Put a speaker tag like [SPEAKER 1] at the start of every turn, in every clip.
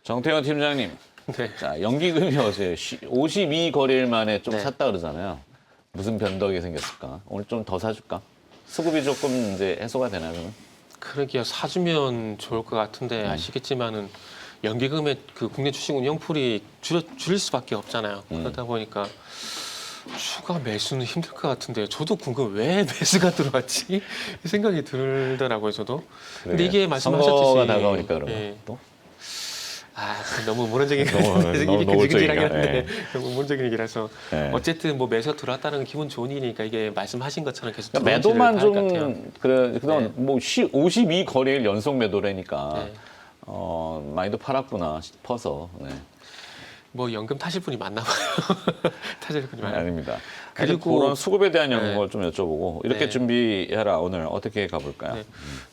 [SPEAKER 1] 정태현 팀장님,
[SPEAKER 2] 네.
[SPEAKER 1] 자 연기금이 어제 52거래일 만에 좀
[SPEAKER 2] 네.
[SPEAKER 1] 샀다 그러잖아요. 무슨 변덕이 생겼을까? 오늘 좀 더 사줄까? 수급이 조금 이제 해소가 되나 그러면?
[SPEAKER 2] 그러기야 사주면 좋을 것 같은데 아시겠지만은 연기금의 그 국내 주식 운용풀이 줄일 수밖에 없잖아요. 그러다 보니까 추가 매수는 힘들 것 같은데 저도 궁금 왜 매수가 들어왔지 이 생각이 들더라고요 저도. 근데
[SPEAKER 1] 그래,
[SPEAKER 2] 이게 말씀하셨듯이
[SPEAKER 1] 선거가 다가오니까 그러면
[SPEAKER 2] 예.
[SPEAKER 1] 또?
[SPEAKER 2] 너무 문헌적인
[SPEAKER 1] 너무
[SPEAKER 2] 이렇게
[SPEAKER 1] 노골적이니까,
[SPEAKER 2] 지근지근하게 하는데 너무 문헌적인 얘기라서
[SPEAKER 1] 예.
[SPEAKER 2] 어쨌든 뭐 매수 들어왔다는 건 기분 좋은 일이니까 이게 말씀하신 것처럼 계속
[SPEAKER 1] 그러니까
[SPEAKER 2] 들어오지를
[SPEAKER 1] 매도만
[SPEAKER 2] 바랄 것 같아요.
[SPEAKER 1] 좀 그동안
[SPEAKER 2] 네.
[SPEAKER 1] 뭐 52거래일 연속 매도라니까
[SPEAKER 2] 네.
[SPEAKER 1] 많이도 팔았구나 싶어서. 네.
[SPEAKER 2] 뭐 연금 타실 분이 많나 봐요. 타실 분이 많아요.
[SPEAKER 1] 아닙니다.
[SPEAKER 2] 그리고-
[SPEAKER 1] 그리고 그런 수급에 대한
[SPEAKER 2] 네.
[SPEAKER 1] 연구를 좀 여쭤보고 이렇게
[SPEAKER 2] 네.
[SPEAKER 1] 준비해라. 오늘 어떻게 가볼까요?
[SPEAKER 2] 네.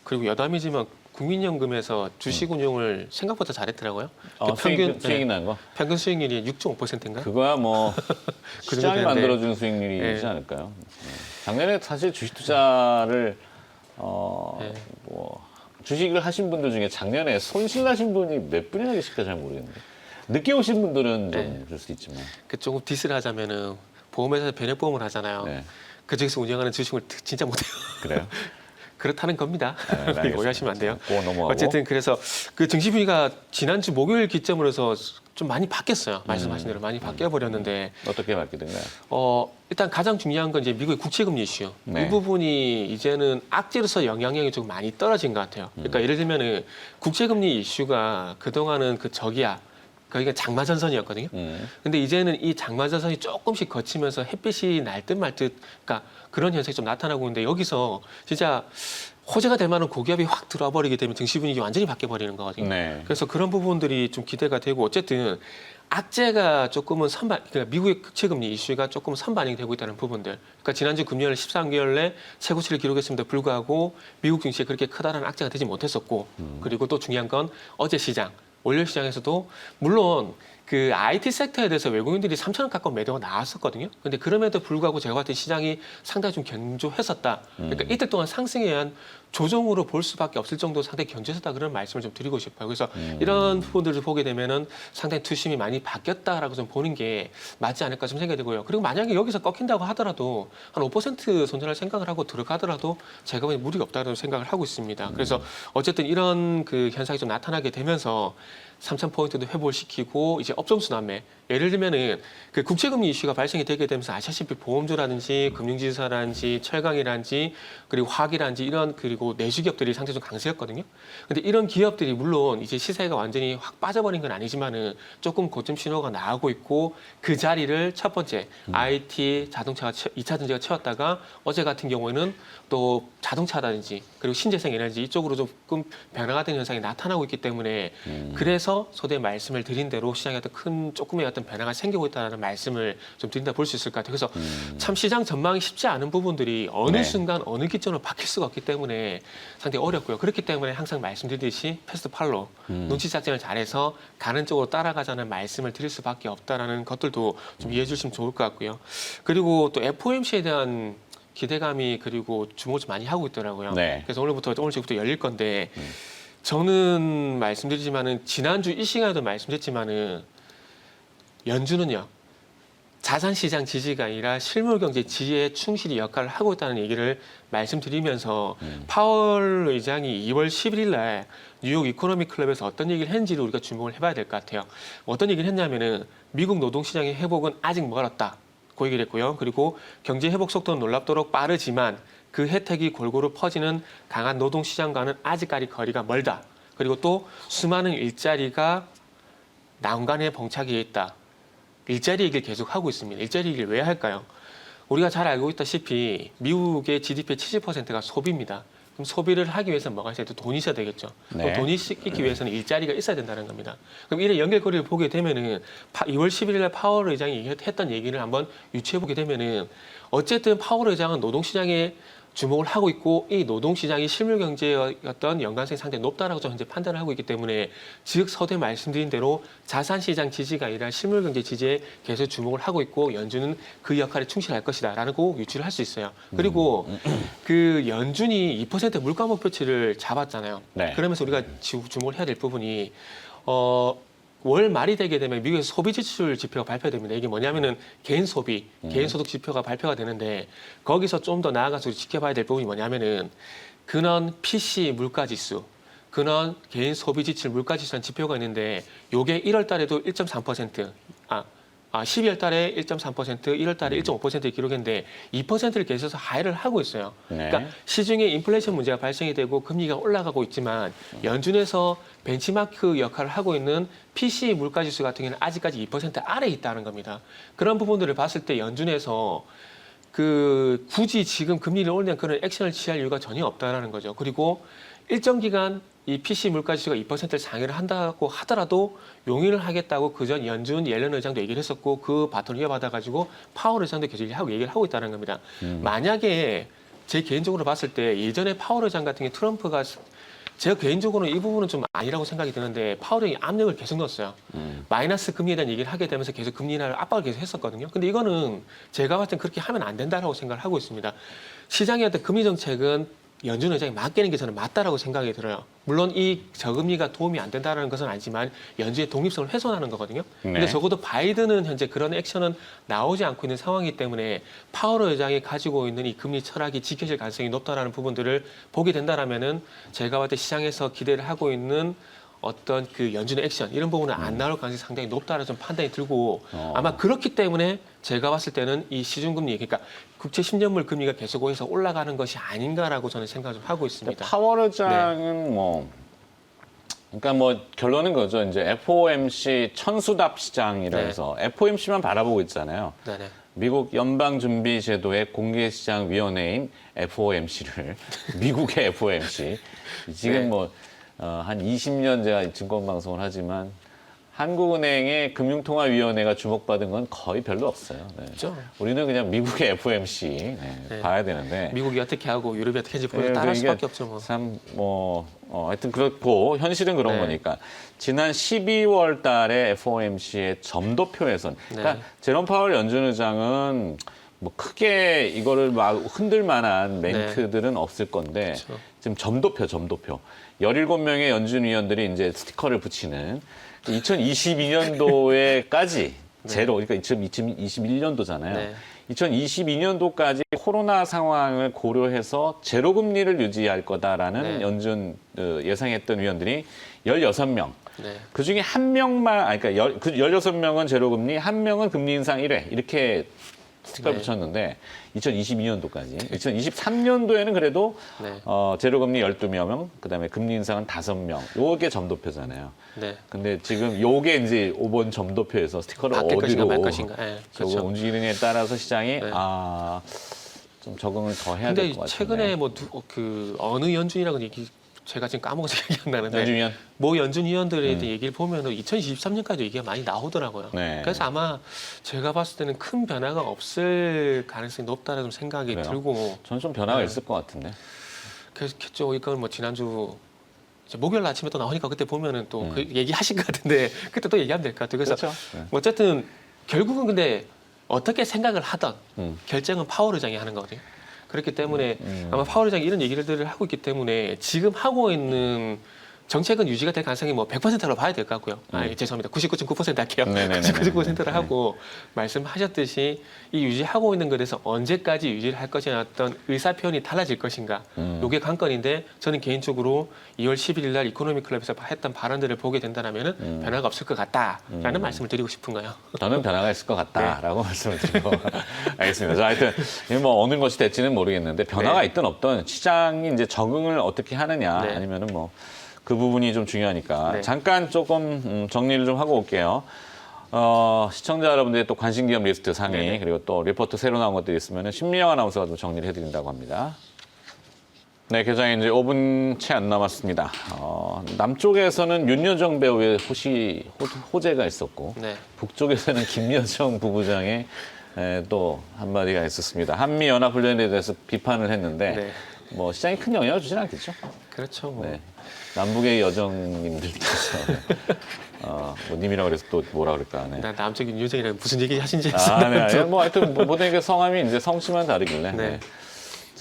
[SPEAKER 2] 그리고 여담이지만 국민연금에서 주식 운용을 생각보다 잘했더라고요.
[SPEAKER 1] 수익이 난 거?
[SPEAKER 2] 평균 수익률이 6.5%인가요?
[SPEAKER 1] 그거야 뭐
[SPEAKER 2] 그
[SPEAKER 1] 시장이
[SPEAKER 2] 정도 되는데.
[SPEAKER 1] 만들어준 수익률이지
[SPEAKER 2] 네.
[SPEAKER 1] 않을까요? 작년에 사실 주식 투자를
[SPEAKER 2] 네.
[SPEAKER 1] 뭐 주식을 하신 분들 중에 작년에 손실 나신 분이 몇 분이나 계실까 잘 모르겠는데 늦게 오신 분들은 좀
[SPEAKER 2] 네.
[SPEAKER 1] 그럴 수 있지만
[SPEAKER 2] 그 조금 디스를 하자면은 보험회사에서 변액보험을 하잖아요.
[SPEAKER 1] 네.
[SPEAKER 2] 그중에서 운영하는 주식을 진짜 못해요.
[SPEAKER 1] 그래요?
[SPEAKER 2] 그렇다는 겁니다.
[SPEAKER 1] 네, 알겠습니다.
[SPEAKER 2] 오해하시면 안 돼요.
[SPEAKER 1] 그거 넘어가고.
[SPEAKER 2] 어쨌든 그래서 그 증시 분위기가 지난주 목요일 기점으로 해서 좀 많이 바뀌었어요. 말씀하신 대로 많이 바뀌어 버렸는데
[SPEAKER 1] 어떻게 바뀌던가요?
[SPEAKER 2] 일단 가장 중요한 건 이제 미국의 국채금리 이슈.
[SPEAKER 1] 네.
[SPEAKER 2] 이 부분이 이제는 악재로서 영향력이 좀 많이 떨어진 것 같아요. 그러니까 예를 들면은 국채금리 이슈가 그동안은 그 저기야. 거기가 장마전선이었거든요. 근데 이제는 이 장마전선이 조금씩 거치면서 햇빛이 날 듯 말 듯, 그러니까 그런 현상이 좀 나타나고 있는데 여기서 진짜 호재가 될 만한 고기압이 확 들어와 버리게 되면 증시 분위기 완전히 바뀌어 버리는 거거든요.
[SPEAKER 1] 네.
[SPEAKER 2] 그래서 그런 부분들이 좀 기대가 되고 어쨌든 악재가 조금은 그러니까 미국의 국채금리 이슈가 조금 선반영이 되고 있다는 부분들. 그러니까 지난주 금요일 13개월 내 최고치를 기록했음에도 불구하고 미국 증시에 그렇게 크다라는 악재가 되지 못했었고 그리고 또 중요한 건 어제 시장 월요일 시장에서도 물론 그 IT 섹터에 대해서 외국인들이 3천원 가까운 매도가 나왔었거든요. 근데 그럼에도 불구하고 제가 봤을 때 시장이 상당히 좀 견조했었다. 그러니까 이틀 동안 상승에 의한 조정으로 볼 수밖에 없을 정도로 상당히 견조했었다 그런 말씀을 좀 드리고 싶어요. 그래서 이런 부분들을 보게 되면은 상당히 투심이 많이 바뀌었다라고 좀 보는 게 맞지 않을까 좀 생각이 들고요. 그리고 만약에 여기서 꺾인다고 하더라도 한 5% 손절할 생각을 하고 들어가더라도 제가 보기엔 무리가 없다고 생각을 하고 있습니다. 그래서 어쨌든 이런 그 현상이 좀 나타나게 되면서 3,000포인트도 회복을 시키고 이제 업종 순환매 예를 들면은 그 국채금리 이슈가 발생이 되게 되면서 아시다시피 보험주라든지 금융지주사라든지 철강이라든지 그리고 화학이라든지 이런 그리고 내수기업들이 상당히 좀 강세였거든요. 근데 이런 기업들이 물론 이제 시세가 완전히 확 빠져버린 건 아니지만은 조금 고점 신호가 나오고 있고 그 자리를 첫 번째 IT 자동차가 2차 전지가 채웠다가 어제 같은 경우에는 또 자동차라든지 그리고 신재생 에너지 이쪽으로 조금 변화가 된 현상이 나타나고 있기 때문에 그래서 소대 말씀을 드린 대로 시장에 어떤 큰 조금의 어떤 변화가 생기고 있다는 말씀을 좀 드린다 볼 수 있을 것 같아요. 그래서 참 시장 전망이 쉽지 않은 부분들이 어느
[SPEAKER 1] 네.
[SPEAKER 2] 순간 어느 기점으로 바뀔 수가 없기 때문에 상당히 어렵고요. 그렇기 때문에 항상 말씀드리듯이 패스트 팔로 눈치 작전을 잘해서 가는 쪽으로 따라가자는 말씀을 드릴 수밖에 없다라는 것들도 좀 이해해 주시면 좋을 것 같고요. 그리고 또 FOMC에 대한 기대감이 그리고 주목을 좀 많이 하고 있더라고요.
[SPEAKER 1] 네.
[SPEAKER 2] 그래서 오늘 저부터 열릴 건데 저는 말씀드리지만은 지난주 이 시간에도 말씀드렸지만은 연준은요 자산시장 지지가 아니라 실물경제 지지에 충실히 역할을 하고 있다는 얘기를 말씀드리면서 파월 의장이 2월 11일 날 뉴욕 이코노미 클럽에서 어떤 얘기를 했는지를 우리가 주목을 해봐야 될 것 같아요. 어떤 얘기를 했냐면은 미국 노동시장의 회복은 아직 멀었다. 그 얘기를 했고요. 그리고 경제 회복 속도는 놀랍도록 빠르지만 그 혜택이 골고루 퍼지는 강한 노동시장과는 아직까지 거리가 멀다. 그리고 또 수많은 일자리가 난관에 봉착해 있다. 일자리 얘기를 계속 하고 있습니다. 일자리 얘기를 왜 할까요? 우리가 잘 알고 있다시피 미국의 GDP의 70%가 소비입니다. 그럼 소비를 하기 위해서는 뭐가 있어야 돼? 돈이 있어야 되겠죠.
[SPEAKER 1] 네.
[SPEAKER 2] 그럼 돈이 있기 위해서는 일자리가 있어야 된다는 겁니다. 그럼 이런 연결고리를 보게 되면은 2월 11일 날 파월 의장이 했던 얘기를 한번 유추해 보게 되면은 어쨌든 파월 의장은 노동시장에 주목을 하고 있고 이 노동시장이 실물경제였던 연관성이 상당히 높다라고 저는 현재 판단을 하고 있기 때문에 즉 서두에 말씀드린 대로 자산시장 지지가 아니라 실물경제 지지에 계속 주목을 하고 있고 연준은 그 역할에 충실할 것이다라고 유추를 할 수 있어요. 그리고 그 연준이 2% 물가 목표치를 잡았잖아요.
[SPEAKER 1] 네.
[SPEAKER 2] 그러면서 우리가 주목을 해야 될 부분이 월 말이 되게 되면 미국에서 소비 지출 지표가 발표됩니다. 이게 뭐냐면은 개인 소비, 개인 소득 지표가 발표가 되는데 거기서 좀 더 나아가서 지켜봐야 될 부분이 뭐냐면은 근원 PC 물가 지수, 근원 개인 소비 지출 물가 지수라는 지표가 있는데 요게 1월 달에도 1.3%, 12월 달에 1.3%, 1월 달에 1.5%를 기록했는데 2%를 계속해서 하회를 하고 있어요.
[SPEAKER 1] 네.
[SPEAKER 2] 그러니까 시중에 인플레이션 문제가 발생이 되고 금리가 올라가고 있지만 연준에서 벤치마크 역할을 하고 있는 PC 물가지수 같은 경우는 아직까지 2% 아래에 있다는 겁니다. 그런 부분들을 봤을 때 연준에서 굳이 지금 금리를 올리는 그런 액션을 취할 이유가 전혀 없다라는 거죠. 그리고 일정 기간 이 PC 물가지수가 2%를 상회를 한다고 하더라도 용인을 하겠다고 그전 연준 옐런 의장도 얘기를 했었고 그 바톤을 이어받아가지고 파월 의장도 계속 얘기를 하고 있다는 겁니다. 만약에 제 개인적으로 봤을 때 예전에 파월 의장 같은 게 트럼프가 제가 개인적으로는 이 부분은 좀 아니라고 생각이 드는데 파월이 압력을 계속 넣었어요. 마이너스 금리에 대한 얘기를 하게 되면서 계속 금리 인하를 압박을 계속 했었거든요. 근데 이거는 제가 봤을 땐 그렇게 하면 안 된다라고 생각을 하고 있습니다. 시장의 어떤 금리 정책은 연준 의장이 맡기는 게 저는 맞다라고 생각이 들어요. 물론 이 저금리가 도움이 안 된다는 것은 아니지만 연준의 독립성을 훼손하는 거거든요. 근데
[SPEAKER 1] 네.
[SPEAKER 2] 적어도 바이든은 현재 그런 액션은 나오지 않고 있는 상황이기 때문에 파월 의장이 가지고 있는 이 금리 철학이 지켜질 가능성이 높다라는 부분들을 보게 된다라면은 제가 봤을 때 시장에서 기대를 하고 있는 어떤 그 연준의 액션 이런 부분은 안 나올 가능성이 상당히 높다는 좀 판단이 들고 아마 그렇기 때문에 제가 봤을 때는 이 시중금리 그러니까 국채 10년물 금리가 계속해서 올라가는 것이 아닌가라고 저는 생각을 좀 하고 있습니다.
[SPEAKER 1] 파월 의장은 그러니까 결론은 그거죠. 이제 FOMC 천수답 시장이라서 FOMC만 바라보고 있잖아요.
[SPEAKER 2] 네네.
[SPEAKER 1] 미국 연방준비제도의 공개시장위원회인 FOMC를 미국의 FOMC 지금 한 20년 제가 증권방송을 하지만 한국은행의 금융통화위원회가 주목받은 건 거의 별로 없어요. 네.
[SPEAKER 2] 그렇죠.
[SPEAKER 1] 우리는 그냥 미국의 FOMC 봐야 되는데
[SPEAKER 2] 미국이 어떻게 하고 유럽이 어떻게 하는지 보여
[SPEAKER 1] 네,
[SPEAKER 2] 따라할
[SPEAKER 1] 이게
[SPEAKER 2] 수밖에 없죠. 뭐.
[SPEAKER 1] 참 하여튼 그렇고 현실은 그런 거니까 지난 12월 달에 FOMC의 점도표에선 그러니까 제롬 파월 연준 의장은 뭐 크게 이거를 막 흔들 만한 멘트들은 없을 건데
[SPEAKER 2] 그렇죠.
[SPEAKER 1] 지금 점도표 17명의 연준 위원들이 이제 스티커를 붙이는 2022년도에까지 제로 그러니까 2021년도잖아요.
[SPEAKER 2] 네.
[SPEAKER 1] 2022년도까지 코로나 상황을 고려해서 제로 금리를 유지할 거다라는 연준 예상했던 위원들이 16명.
[SPEAKER 2] 네.
[SPEAKER 1] 그중에 한 명만 그러니까 16명은 제로 금리, 한 명은 금리 인상 1회 이렇게 스티커를 붙였는데 2022년도까지 2023년도에는 그래도 제로금리 12명 그다음에 금리 인상은 5명 요게 점도표잖아요.
[SPEAKER 2] 네.
[SPEAKER 1] 근데 지금 요게 이제 5번 점도표에서 스티커를
[SPEAKER 2] 바뀔 것인가
[SPEAKER 1] 어디로
[SPEAKER 2] 말 것인가. 네,
[SPEAKER 1] 저거
[SPEAKER 2] 그렇죠.
[SPEAKER 1] 움직이느냐에 따라서 시장이 좀 적응을 더 해야 될 것 같은데.
[SPEAKER 2] 최근에 어느 연준이라고 얘기 제가 지금 까먹어서 얘기 안 나는데
[SPEAKER 1] 연준위원?
[SPEAKER 2] 뭐 연준 위원들에 대해 얘기를 보면 2023년까지 얘기가 많이 나오더라고요.
[SPEAKER 1] 네.
[SPEAKER 2] 그래서 아마 제가 봤을 때는 큰 변화가 없을 가능성이 높다는 생각이
[SPEAKER 1] 그래요?
[SPEAKER 2] 들고
[SPEAKER 1] 저는 좀 변화가 있을 것 같은데.
[SPEAKER 2] 그랬겠죠. 이건 뭐 지난주 이제 목요일 아침에 또 나오니까 그때 보면은 또 그 얘기하신 것 같은데 그때 또 얘기하면 될 것 같아요. 그래서
[SPEAKER 1] 그렇죠.
[SPEAKER 2] 뭐 어쨌든 결국은 근데 어떻게 생각을 하던 결정은 파월 의장이 하는 거거든요. 그렇기 때문에 아마 파월 의장이 이런 얘기를 하고 있기 때문에 지금 하고 있는 정책은 유지가 될 가능성이 뭐 100%로 봐야 될 것 같고요. 죄송합니다. 99.9% 할게요.
[SPEAKER 1] 네네네네.
[SPEAKER 2] 99.9%를 하고 말씀하셨듯이 이 유지하고 있는 것에서 언제까지 유지를 할 것이냐 어떤 의사 표현이 달라질 것인가. 이게 관건인데 저는 개인적으로 2월 11일 날 이코노미 클럽에서 했던 발언들을 보게 된다면은 변화가 없을 것 같다라는 말씀을 드리고 싶은 거예요.
[SPEAKER 1] 저는 변화가 있을 것 같다라고 말씀을 드리고 알겠습니다. 자, 하여튼 뭐 어느 것이 될지는 모르겠는데 변화가 있든 없든 시장이 이제 적응을 어떻게 하느냐 아니면은 뭐 그 부분이 좀 중요하니까 잠깐 조금 정리를 좀 하고 올게요. 시청자 여러분들의 또 관심 기업 리스트 상위 그리고 또 리포트 새로 나온 것들이 있으면 신미영 아나운서가 좀 정리를 해드린다고 합니다. 네, 개장에 이제 5분 채 안 남았습니다. 남쪽에서는 윤여정 배우의 호재가 있었고 북쪽에서는 김여정 부부장의 또 한마디가 있었습니다. 한미연합훈련에 대해서 비판을 했는데 뭐 시장에 큰 영향을 주진 않겠죠.
[SPEAKER 2] 그렇죠. 뭐.
[SPEAKER 1] 남북의 여정님들께서 뭐 님이라고 그래서 또 뭐라 그럴까.
[SPEAKER 2] 나 남쪽인 유정이랑 무슨 얘기 하신지
[SPEAKER 1] 뭐 하여튼 모든 게 성함이 이제 성씨만 다르길래.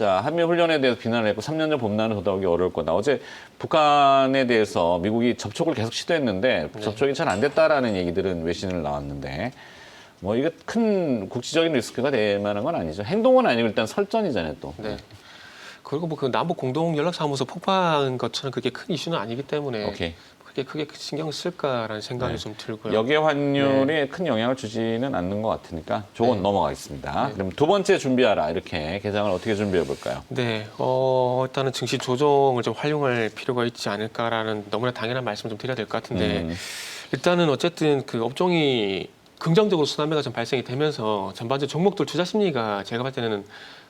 [SPEAKER 1] 자, 한미 훈련에 대해서 비난을 했고 3년 전 봄날은 도달하기 어려울 거다. 어제 북한에 대해서 미국이 접촉을 계속 시도했는데 접촉이 잘 안 됐다라는 얘기들은 외신을 나왔는데 뭐 이게 큰 국지적인 리스크가 될 만한 건 아니죠. 행동은 아니고 일단 설전이잖아요, 또.
[SPEAKER 2] 네. 그리고 뭐 그 남북 공동 연락사무소 폭파한 것처럼 그렇게 큰 이슈는 아니기 때문에
[SPEAKER 1] 오케이.
[SPEAKER 2] 그렇게 크게 신경을 쓸까라는 생각이
[SPEAKER 1] 네.
[SPEAKER 2] 좀 들고요.
[SPEAKER 1] 역의 환율에 큰 영향을 주지는 않는 것 같으니까 조금 넘어가겠습니다. 그럼 두 번째 준비하라 이렇게 개장을 어떻게 준비해 볼까요?
[SPEAKER 2] 네, 일단은 증시 조정을 좀 활용할 필요가 있지 않을까라는 너무나 당연한 말씀을 좀 드려야 될 것 같은데 일단은 어쨌든 그 업종이 긍정적으로 순환매가 좀 발생이 되면서 전반적 종목들 투자 심리가 제가 봤을 때는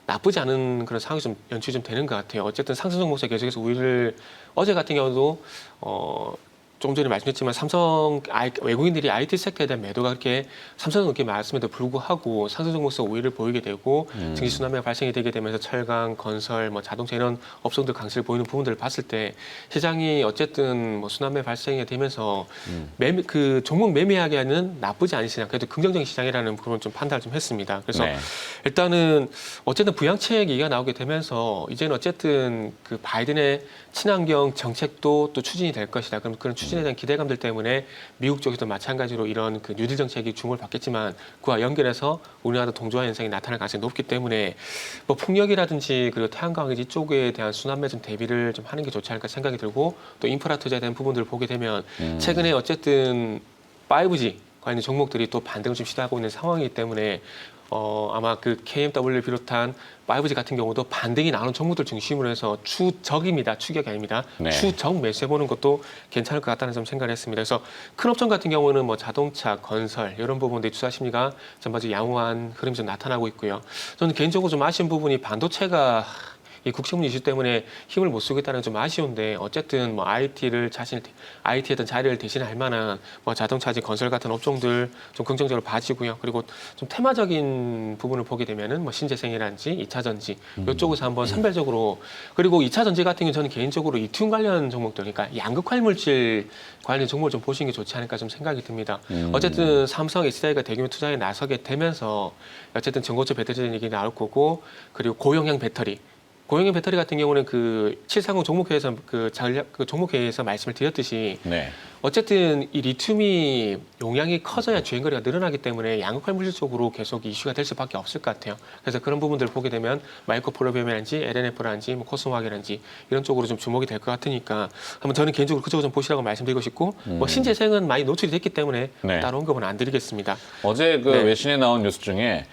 [SPEAKER 2] 나쁘지 않은 그런 상황이 좀 연출이 좀 되는 것 같아요. 어쨌든 상승 종목에 계속해서 우위를 어제 같은 경우도 조금 전에 말씀드렸지만 외국인들이 IT 섹터에 대한 매도가 그렇게 삼성은 그렇게 많았음에도 불구하고 상승 종목에서 우위를 보이게 되고 증시 순환매가 발생이 되게 되면서 철강, 건설, 뭐 자동차 이런 업종들 강세를 보이는 부분들을 봤을 때 시장이 어쨌든 뭐 순환매 발생이 되면서 그 종목 매매하기에는 나쁘지 않은 시장, 그래도 긍정적인 시장이라는 부분을 좀 판단을 좀 했습니다. 그래서
[SPEAKER 1] 네.
[SPEAKER 2] 일단은 어쨌든 부양책 얘기가 나오게 되면서 이제는 어쨌든 그 바이든의 친환경 정책도 또 추진이 될 것이다. 그럼 그런 추진에 대한 기대감들 때문에 미국 쪽에서도 마찬가지로 이런 그 뉴딜 정책이 주목을 받겠지만 그와 연결해서 우리나라도 동조화 현상이 나타날 가능성이 높기 때문에 뭐 풍력이라든지 그리고 태양광 이쪽에 대한 순환매 좀 대비를 좀 하는 게 좋지 않을까 생각이 들고 또 인프라 투자에 대한 부분들을 보게 되면 최근에 어쨌든 5G 관련 종목들이 또 반등을 좀 시도하고 있는 상황이기 때문에 아마 그 KMW를 비롯한 5G 같은 경우도 반등이 나오는 종목들 중심으로 해서 추적입니다. 추격이 아닙니다.
[SPEAKER 1] 네.
[SPEAKER 2] 추적 매수해보는 것도 괜찮을 것 같다는 점 생각을 했습니다. 그래서 큰 업종 같은 경우는 뭐 자동차, 건설 이런 부분들이 투자 심리가 전반적으로 양호한 흐름이 좀 나타나고 있고요. 저는 개인적으로 좀 아쉬운 부분이 반도체가 이 국채문 이슈 때문에 힘을 못 쓰겠다는 좀 아쉬운데 어쨌든 뭐 IT에 어떤 자리를 대신할 만한 뭐 자동차지 건설 같은 업종들 좀 긍정적으로 봐지고요. 그리고 좀 테마적인 부분을 보게 되면은 뭐 신재생이라든지 2차 전지 이쪽에서 한번 선별적으로 그리고 2차 전지 같은 경우 저는 개인적으로 리튬 관련 종목들 그러니까 양극화 물질 관련 종목을 좀 보시는 게 좋지 않을까 좀 생각이 듭니다. 어쨌든 삼성, SDI가 대규모 투자에 나서게 되면서 어쨌든 전고체 배터리 얘기 나올 거고 그리고 고용량 배터리 같은 경우는 그 730 종목회에서 그 종목회에서 말씀을 드렸듯이
[SPEAKER 1] 네.
[SPEAKER 2] 어쨌든 이 리튬이 용량이 커져야 주행거리가 늘어나기 때문에 양극화 물질 쪽으로 계속 이슈가 될 수밖에 없을 것 같아요. 그래서 그런 부분들을 보게 되면 마이크로폴리메라든지 LNF라든지 뭐 코스모화학이라든지 이런 쪽으로 좀 주목이 될 것 같으니까 한번 저는 개인적으로 그쪽으로 좀 보시라고 말씀드리고 싶고 뭐 신재생은 많이 노출이 됐기 때문에 따로 언급은 안 드리겠습니다.
[SPEAKER 1] 어제 그 외신에 나온 뉴스 중에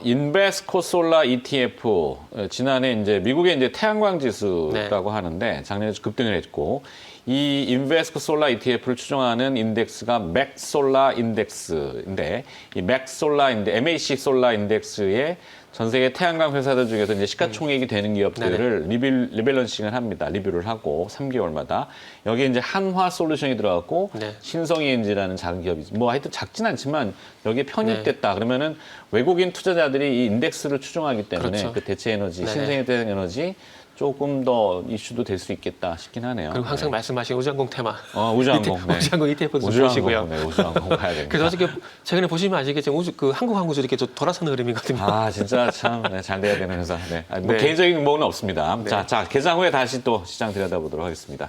[SPEAKER 1] 인베스코 솔라 ETF 지난해 이제 미국의 이제 태양광 지수라고 하는데 작년에 급등을 했고 이 인베스코 솔라 ETF를 추종하는 인덱스가 맥솔라 인덱스인데 이 맥솔라 MAC 솔라 인덱스에 전 세계 태양광 회사들 중에서 이제 시가총액이 되는 기업들을 리밸런싱을 합니다. 리뷰를 하고 3개월마다 여기에 이제 한화 솔루션이 들어갔고 신성이엔지라는 작은 기업이지 뭐 하여튼 작진 않지만 여기에 편입됐다 그러면은 외국인 투자자들이 이 인덱스를 추종하기 때문에 그 대체 에너지, 신생태 에너지 조금 더 이슈도 될 수 있겠다 싶긴 하네요.
[SPEAKER 2] 그리고 항상 말씀하신 우주항공 테마.
[SPEAKER 1] 우주항공.
[SPEAKER 2] 우주항공 ETF도 좀 보시고요.
[SPEAKER 1] 우주항공 봐야 됩니다.
[SPEAKER 2] 그래서 어저께 최근에 보시면 아시겠지만 한국 항공주 이렇게 좀 돌아서는 흐름이거든요.
[SPEAKER 1] 아 진짜 참 잘 돼야 되는 회사. 뭐 개인적인 목은 없습니다. 자 개장 후에 다시 또 시장 들여다보도록 하겠습니다.